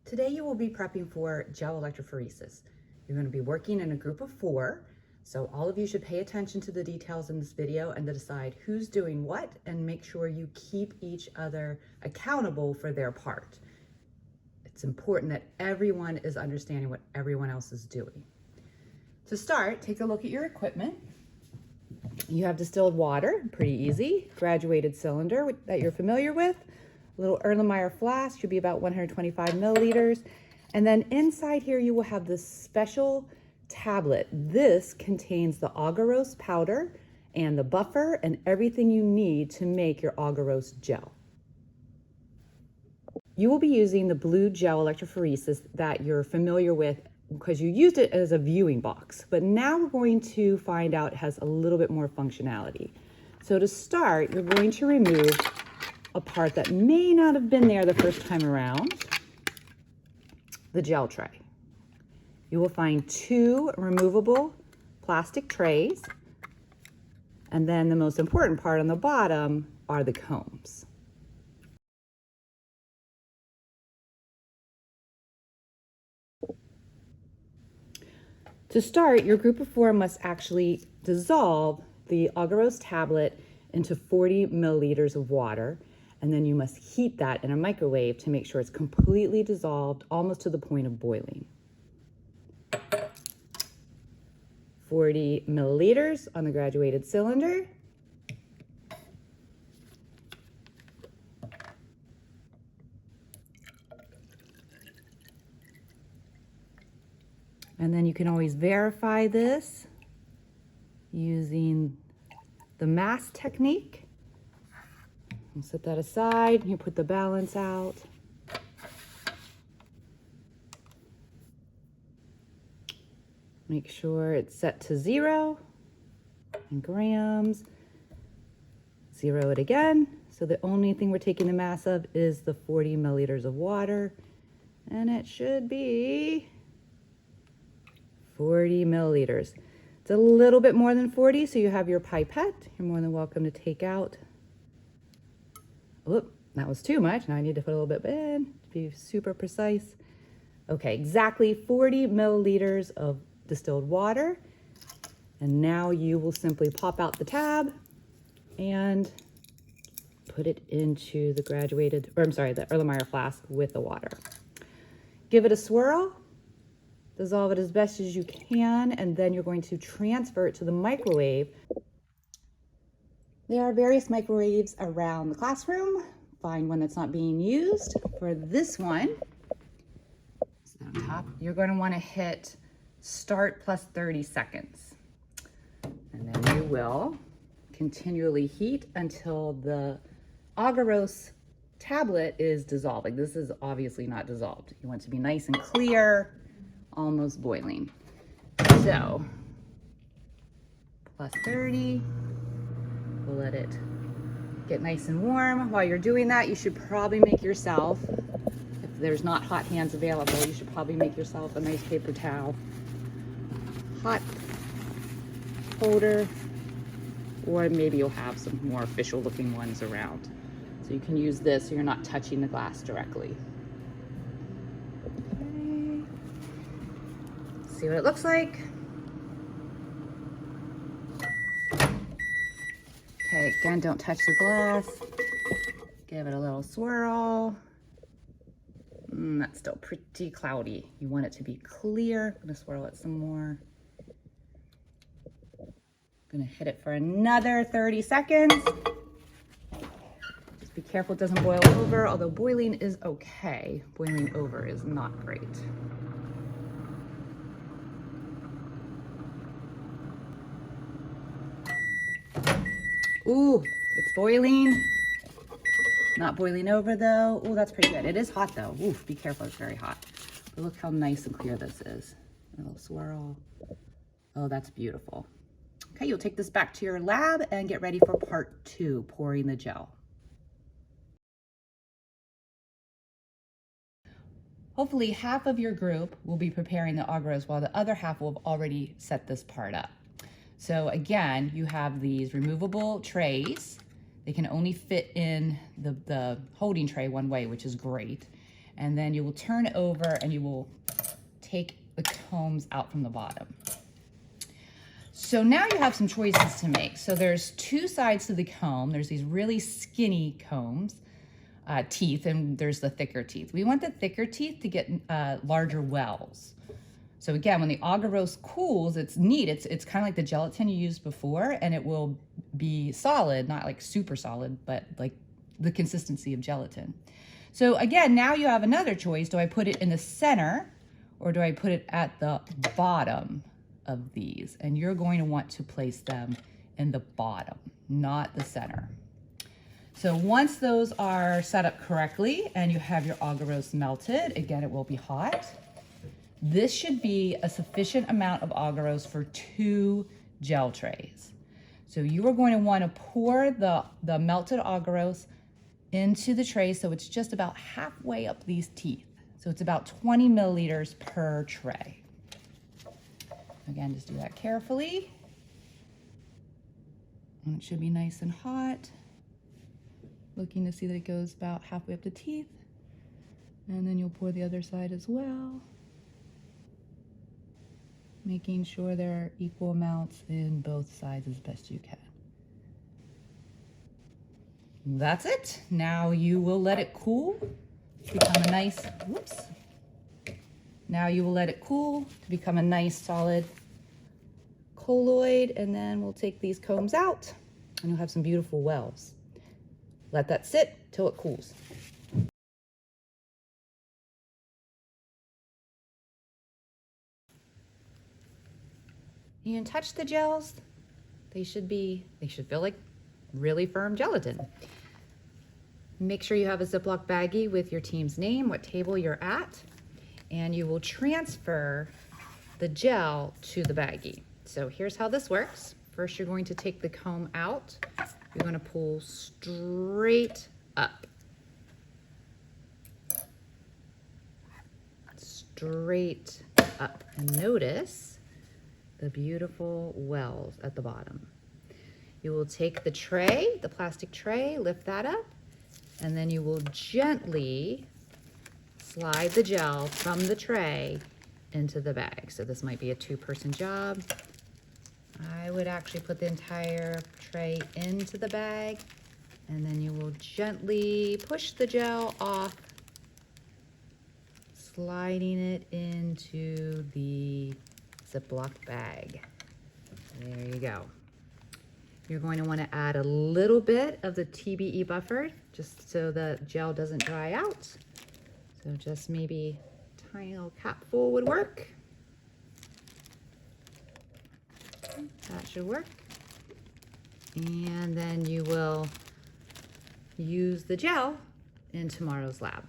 Today you will be prepping for gel electrophoresis. You're going to be working in a group of 4, so all of you should pay attention to the details in this video and to decide who's doing what and make sure you keep each other accountable for their part. It's important that everyone is understanding what everyone else is doing. To start, take a look at your equipment. You have distilled water, pretty easy, graduated cylinder that you're familiar with, a little Erlenmeyer flask, should be about 125 milliliters. And then inside here, you will have this special tablet. This contains the agarose powder and the buffer and everything you need to make your agarose gel. You will be using the blue gel electrophoresis that you're familiar with because you used it as a viewing box, but now we're going to find out it has a little bit more functionality. So to start, you're going to remove a part that may not have been there the first time around, the gel tray. You will find 2 removable plastic trays, and then the most important part on the bottom are the combs. To start, your group of 4 must actually dissolve the agarose tablet into 40 milliliters of water, and then you must heat that in a microwave to make sure it's completely dissolved, almost to the point of boiling. 40 milliliters on the graduated cylinder. And then you can always verify this using the mass technique. We'll set that aside. You put the balance out. Make sure it's set to 0 in grams. 0 it again. So the only thing we're taking the mass of is the 40 milliliters of water. And it should be 40 milliliters. It's a little bit more than 40, so you have your pipette. You're more than welcome to take out. Oop, that was too much. Now I need to put a little bit in to be super precise. Okay, exactly 40 milliliters of distilled water. And now you will simply pop out the tab and put it into the the Erlenmeyer flask with the water. Give it a swirl. Dissolve it as best as you can, and then you're going to transfer it to the microwave. There are various microwaves around the classroom. Find one that's not being used. For this one, on top, you're going to want to hit start plus 30 seconds. And then you will continually heat until the agarose tablet is dissolving. This is obviously not dissolved. You want it to be nice and clear, almost boiling. So, plus 30. We'll let it get nice and warm. While you're doing that, you should probably make yourself, if there's not hot hands available, you should probably make yourself a nice paper towel, hot holder, or maybe you'll have some more official looking ones around. So you can use this so you're not touching the glass directly. Okay. See what it looks like. Okay, again, don't touch the glass. Give it a little swirl. That's still pretty cloudy. You want it to be clear. I'm gonna swirl it some more. Gonna hit it for another 30 seconds. Just be careful it doesn't boil over, although boiling is okay. Boiling over is not great. Ooh, it's boiling. Not boiling over though. Ooh, that's pretty good. It is hot though. Ooh, be careful, it's very hot. But look how nice and clear this is. A little swirl. Oh, that's beautiful. Okay, you'll take this back to your lab and get ready for part 2, pouring the gel. Hopefully half of your group will be preparing the agarose while the other half will have already set this part up. So again, you have these removable trays. They can only fit in the holding tray one way, which is great. And then you will turn it over and you will take the combs out from the bottom. So now you have some choices to make. So there's two sides to the comb. There's these really skinny combs, teeth, and there's the thicker teeth. We want the thicker teeth to get larger wells. So again, when the agarose cools, it's neat. It's kind of like the gelatin you used before, and it will be solid, not like super solid, but like the consistency of gelatin. So again, now you have another choice. Do I put it in the center or do I put it at the bottom of these? And you're going to want to place them in the bottom, not the center. So once those are set up correctly and you have your agarose melted, again, it will be hot. This should be a sufficient amount of agarose for 2 gel trays. So you are going to want to pour the melted agarose into the tray so it's just about halfway up these teeth. So it's about 20 milliliters per tray. Again, just do that carefully. And it should be nice and hot. Looking to see that it goes about halfway up the teeth. And then you'll pour the other side as well. Making sure there are equal amounts in both sides as best you can. That's it. Now you will let it cool to become a nice, whoops. Now you will let it cool to become a nice solid colloid, and then we'll take these combs out and you'll have some beautiful wells. Let that sit till it cools. You can touch the gels. They should feel like really firm gelatin. Make sure you have a Ziploc baggie with your team's name, what table you're at, and you will transfer the gel to the baggie. So here's how this works. First, you're going to take the comb out. You're going to pull straight up. Straight up. And notice the beautiful wells at the bottom. You will take the tray, the plastic tray, lift that up, and then you will gently slide the gel from the tray into the bag. So this might be a 2-person job. I would actually put the entire tray into the bag, and then you will gently push the gel off, sliding it into the Ziploc bag. There you go. You're going to want to add a little bit of the TBE buffer just so the gel doesn't dry out. So just maybe a tiny little capful would work. That should work. And then you will use the gel in tomorrow's lab.